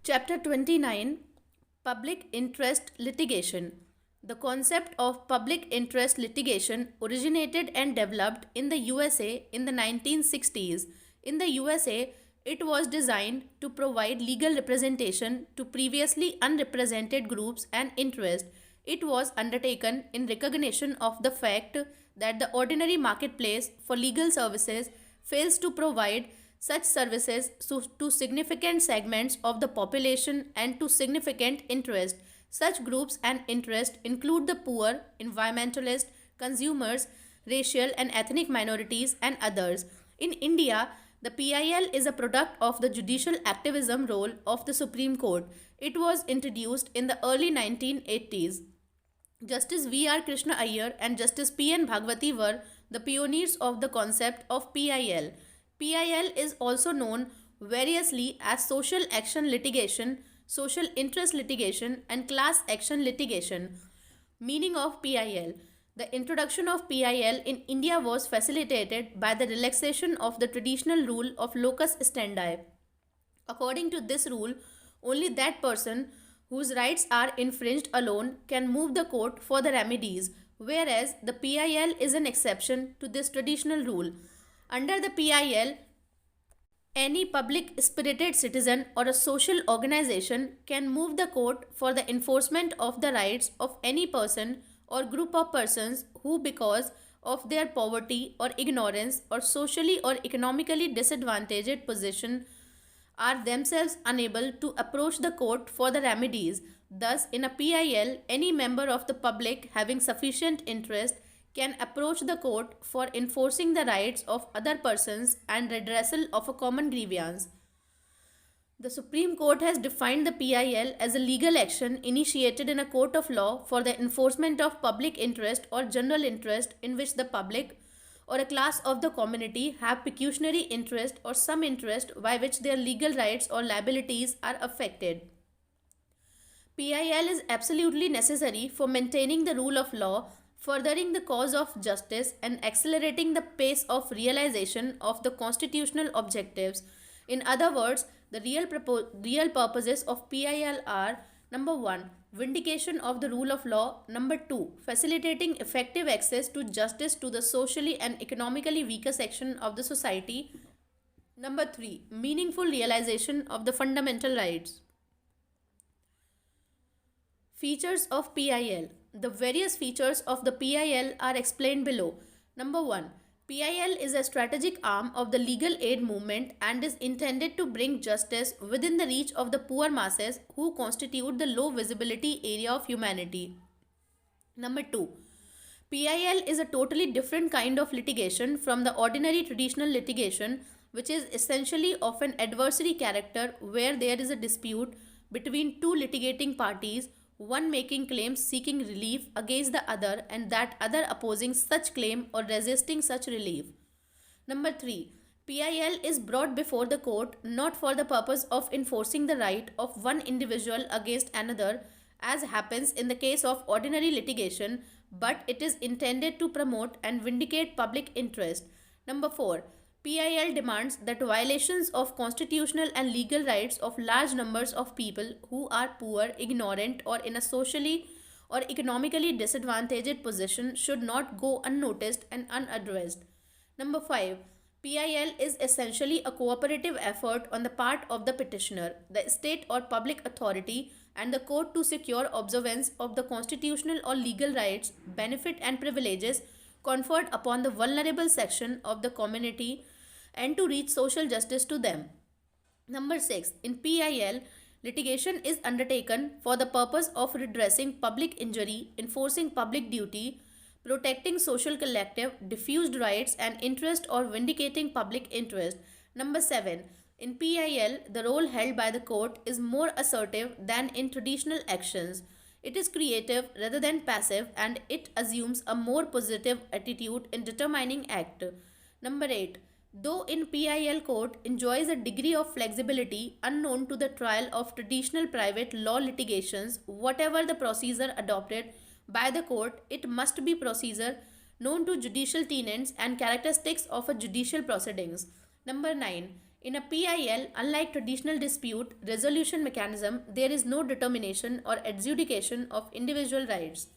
Chapter 29, Public Interest Litigation. The concept of public interest litigation originated and developed in the USA in the 1960s. In the USA, it was designed to provide legal representation to previously unrepresented groups and interests. It was undertaken in recognition of the fact that the ordinary marketplace for legal services fails to provide such services to significant segments of the population and to significant interest. Such groups and interests include the poor, environmentalists, consumers, racial and ethnic minorities, and others. In India, the PIL is a product of the judicial activism role of the Supreme Court. It was introduced in the early 1980s. Justice V.R. Krishna Iyer and Justice P.N. Bhagwati were the pioneers of the concept of PIL. PIL is also known variously as social action litigation, social interest litigation, and class action litigation. Meaning of PIL. The introduction of PIL in India was facilitated by the relaxation of the traditional rule of locus standi. According to this rule, only that person whose rights are infringed alone can move the court for the remedies, whereas the PIL is an exception to this traditional rule. Under the PIL, any public spirited citizen or a social organization can move the court for the enforcement of the rights of any person or group of persons who, because of their poverty or ignorance or socially or economically disadvantaged position, are themselves unable to approach the court for the remedies. Thus, in a PIL, any member of the public having sufficient interest can approach the court for enforcing the rights of other persons and redressal of a common grievance. The Supreme Court has defined the PIL as a legal action initiated in a court of law for the enforcement of public interest or general interest in which the public or a class of the community have pecuniary interest or some interest by which their legal rights or liabilities are affected. PIL is absolutely necessary for maintaining the rule of law, furthering the cause of justice, and accelerating the pace of realization of the constitutional objectives. In other words, the real purposes of PIL are: number 1, vindication of the rule of law; number 2, facilitating effective access to justice to the socially and economically weaker section of the society; number 3, meaningful realization of the fundamental rights. Features of PIL. The various features of the PIL are explained below. Number 1. PIL is a strategic arm of the legal aid movement and is intended to bring justice within the reach of the poor masses who constitute the low visibility area of humanity. Number 2. PIL is a totally different kind of litigation from the ordinary traditional litigation, which is essentially of an adversary character where there is a dispute between two litigating parties, one making claims seeking relief against the other and that other opposing such claim or resisting such relief. Number 3. PIL is brought before the court not for the purpose of enforcing the right of one individual against another, as happens in the case of ordinary litigation, but it is intended to promote and vindicate public interest. Number 4. PIL demands that violations of constitutional and legal rights of large numbers of people who are poor, ignorant, or in a socially or economically disadvantaged position should not go unnoticed and unaddressed. Number 5. PIL is essentially a cooperative effort on the part of the petitioner, the state or public authority, and the court to secure observance of the constitutional or legal rights, benefit, and privileges conferred upon the vulnerable section of the community and to reach social justice to them. Number 6. In PIL, litigation is undertaken for the purpose of redressing public injury, enforcing public duty, protecting social collective, diffused rights and interest, or vindicating public interest. Number 7. In PIL, the role held by the court is more assertive than in traditional actions. It is creative rather than passive and it assumes a more positive attitude in determining act. Number 8. Though in PIL court enjoys a degree of flexibility unknown to the trial of traditional private law litigations, whatever the procedure adopted by the court, it must be procedure known to judicial tenets and characteristics of a judicial proceedings. Number 9. In a PIL, unlike traditional dispute resolution mechanism, there is no determination or adjudication of individual rights.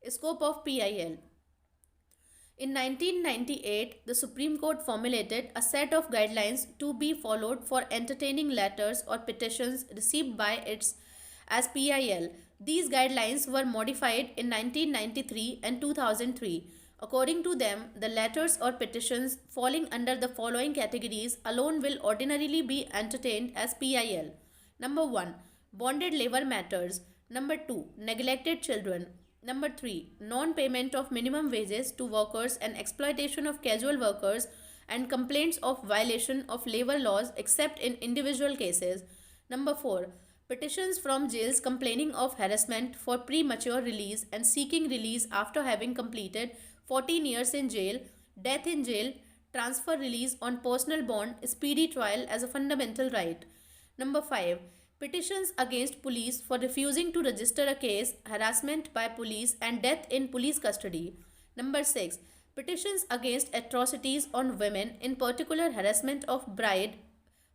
Scope of PIL. In 1998, the Supreme Court formulated a set of guidelines to be followed for entertaining letters or petitions received by its as PIL. These guidelines were modified in 1993 and 2003. According to them, the letters or petitions falling under the following categories alone will ordinarily be entertained as PIL. Number 1. Bonded labor matters. Number 2. Neglected children. Number 3. Non-payment of minimum wages to workers and exploitation of casual workers and complaints of violation of labor laws except in individual cases. Number 4. Petitions from jails complaining of harassment for premature release and seeking release after having completed 14 years in jail, death in jail, transfer release on personal bond, speedy trial as a fundamental right. Number 5. Petitions against police for refusing to register a case, harassment by police, and death in police custody. Number 6. Petitions against atrocities on women, in particular harassment of bride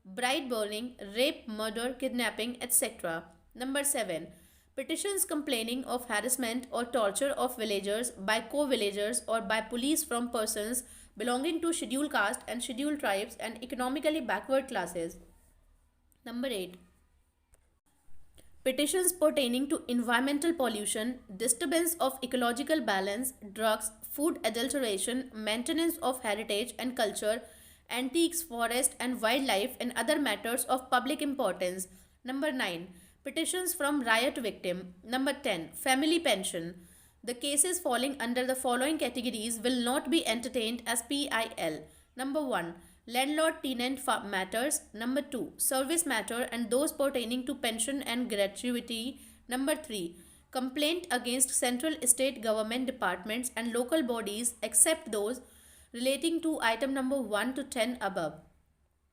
burning, rape, murder, kidnapping, etc. Number 7. Petitions complaining of harassment or torture of villagers by co-villagers or by police from persons belonging to scheduled caste and scheduled tribes and economically backward classes. Number 8. Petitions pertaining to environmental pollution, disturbance of ecological balance, drugs, food adulteration, maintenance of heritage and culture, antiques, forest and wildlife, and other matters of public importance. Number 9. Petitions from riot victim. Number 10. Family pension. The cases falling under the following categories will not be entertained as PIL. Number 1. Landlord-tenant matters. Number 2. Service matter and those pertaining to pension and gratuity. Number 3. Complaint against central state government departments and local bodies except those relating to item number 1 to 10 above.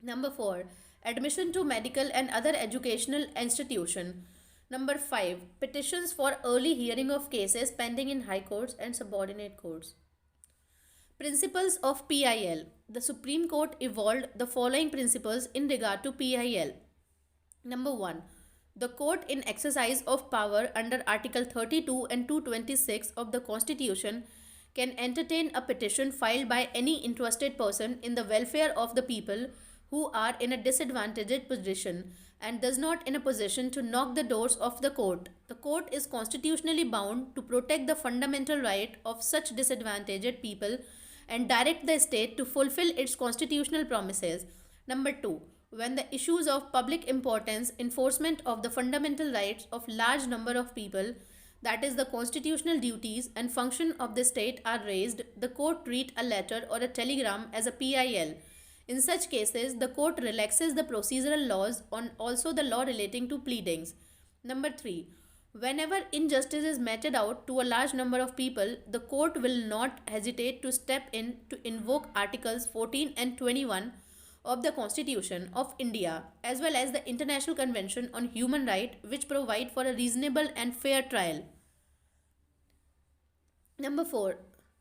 Number 4. Admission to medical and other educational institution. Number 5. Petitions for early hearing of cases pending in high courts and subordinate courts. Principles of PIL. The Supreme Court evolved the following principles in regard to PIL. Number 1. The court in exercise of power under Article 32 and 226 of the Constitution can entertain a petition filed by any interested person in the welfare of the people who are in a disadvantaged position and does not in a position to knock the doors of the court. The court is constitutionally bound to protect the fundamental right of such disadvantaged people and direct the state to fulfill its constitutional promises. Number 2. When the issues of public importance, enforcement of the fundamental rights of large number of people, that is the constitutional duties and function of the state are raised, the court treat a letter or a telegram as a PIL. In such cases, the court relaxes the procedural laws on also the law relating to pleadings. Number 3. Whenever injustice is meted out to a large number of people, the court will not hesitate to step in to invoke Articles 14 and 21 of the Constitution of India as well as the International Convention on Human Rights, which provide for a reasonable and fair trial. Number 4.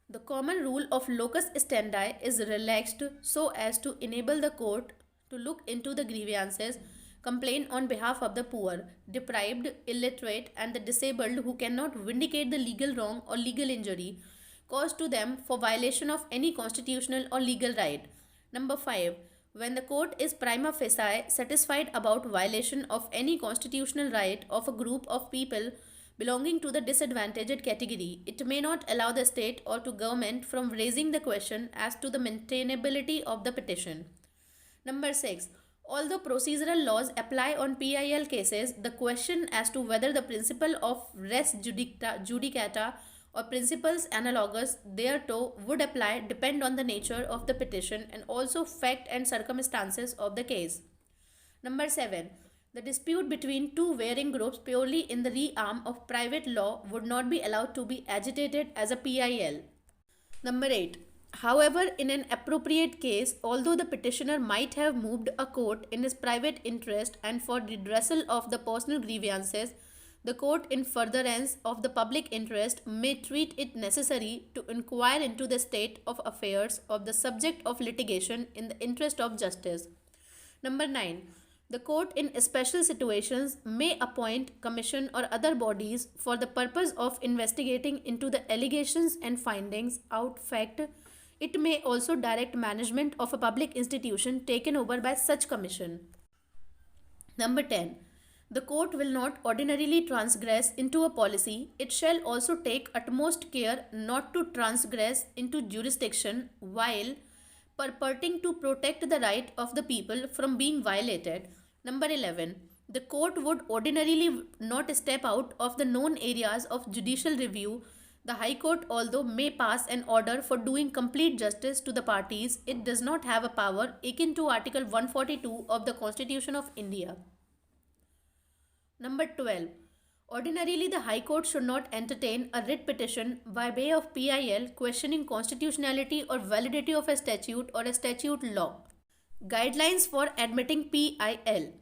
The common rule of locus standi is relaxed so as to enable the court to look into the grievances complained on behalf of the poor, deprived, illiterate, and the disabled who cannot vindicate the legal wrong or legal injury caused to them for violation of any constitutional or legal right. Number 5. When the court is prima facie satisfied about violation of any constitutional right of a group of people belonging to the disadvantaged category, it may not allow the state or to government from raising the question as to the maintainability of the petition. Number 6. Although procedural laws apply on PIL cases, the question as to whether the principle of res judicata or principles analogous thereto would apply depend on the nature of the petition and also fact and circumstances of the case. Number 7. The dispute between two varying groups purely in the realm of private law would not be allowed to be agitated as a PIL. Number 8. However, in an appropriate case, although the petitioner might have moved a court in his private interest and for redressal of the personal grievances, the court in furtherance of the public interest may treat it necessary to inquire into the state of affairs of the subject of litigation in the interest of justice. Number 9. The court in special situations may appoint commission or other bodies for the purpose of investigating into the allegations and findings out fact. It may also direct management of a public institution taken over by such commission. Number 10. The court will not ordinarily transgress into a policy. It shall also take utmost care not to transgress into jurisdiction while purporting to protect the right of the people from being violated. Number 11. The court would ordinarily not step out of the known areas of judicial review. The High Court, although may pass an order for doing complete justice to the parties, it does not have a power akin to Article 142 of the Constitution of India. Number 12. Ordinarily, the High Court should not entertain a writ petition by way of PIL questioning constitutionality or validity of a statute or a statute law. Guidelines for admitting PIL.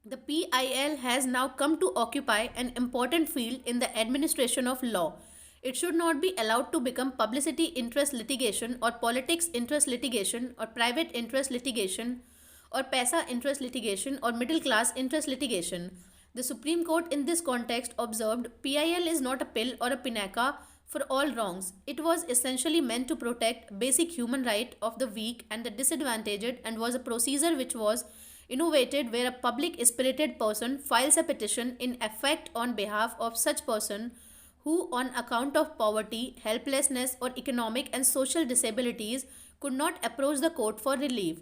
The PIL has now come to occupy an important field in the administration of law. It should not be allowed to become publicity interest litigation or politics interest litigation or private interest litigation or paisa interest litigation or middle class interest litigation. The Supreme Court in this context observed PIL is not a pill or a pinaka for all wrongs. It was essentially meant to protect basic human right of the weak and the disadvantaged and was a procedure which was innovated where a public spirited person files a petition in effect on behalf of such person who on account of poverty, helplessness or economic and social disabilities could not approach the court for relief.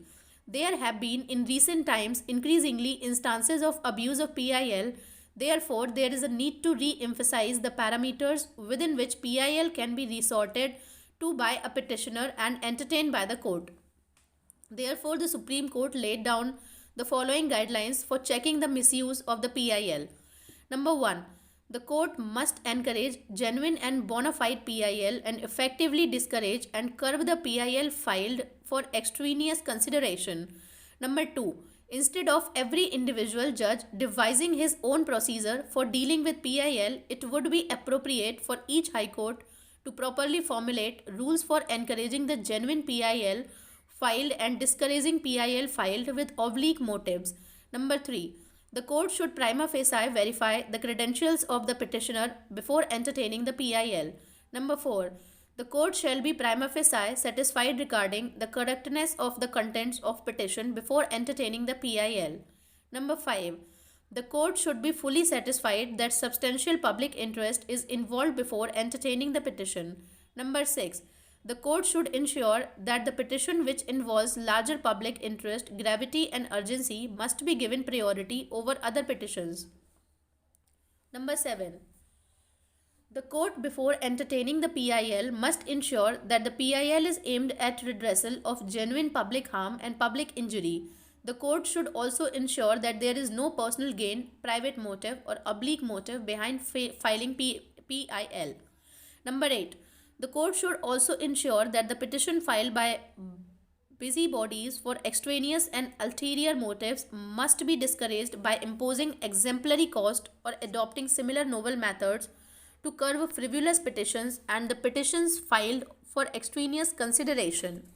There have been in recent times increasingly instances of abuse of PIL. Therefore, there is a need to re-emphasize the parameters within which PIL can be resorted to by a petitioner and entertained by the court. Therefore, the Supreme Court laid down the following guidelines for checking the misuse of the PIL. Number 1. The court must encourage genuine and bona fide PIL and effectively discourage and curb the PIL filed for extraneous consideration. Number 2. Instead of every individual judge devising his own procedure for dealing with PIL, it would be appropriate for each High Court to properly formulate rules for encouraging the genuine PIL filed and discouraging PIL filed with oblique motives. Number 3. The court should prima facie verify the credentials of the petitioner before entertaining the PIL. Number 4. The court shall be prima facie satisfied regarding the correctness of the contents of petition before entertaining the PIL. Number 5. The court should be fully satisfied that substantial public interest is involved before entertaining the petition. Number 6. The court should ensure that the petition which involves larger public interest, gravity and urgency must be given priority over other petitions. Number 7. The court before entertaining the PIL must ensure that the PIL is aimed at redressal of genuine public harm and public injury. The court should also ensure that there is no personal gain, private motive or oblique motive behind filing PIL. Number 8. The court should also ensure that the petition filed by busybodies for extraneous and ulterior motives must be discouraged by imposing exemplary cost or adopting similar novel methods to curb frivolous petitions and the petitions filed for extraneous consideration.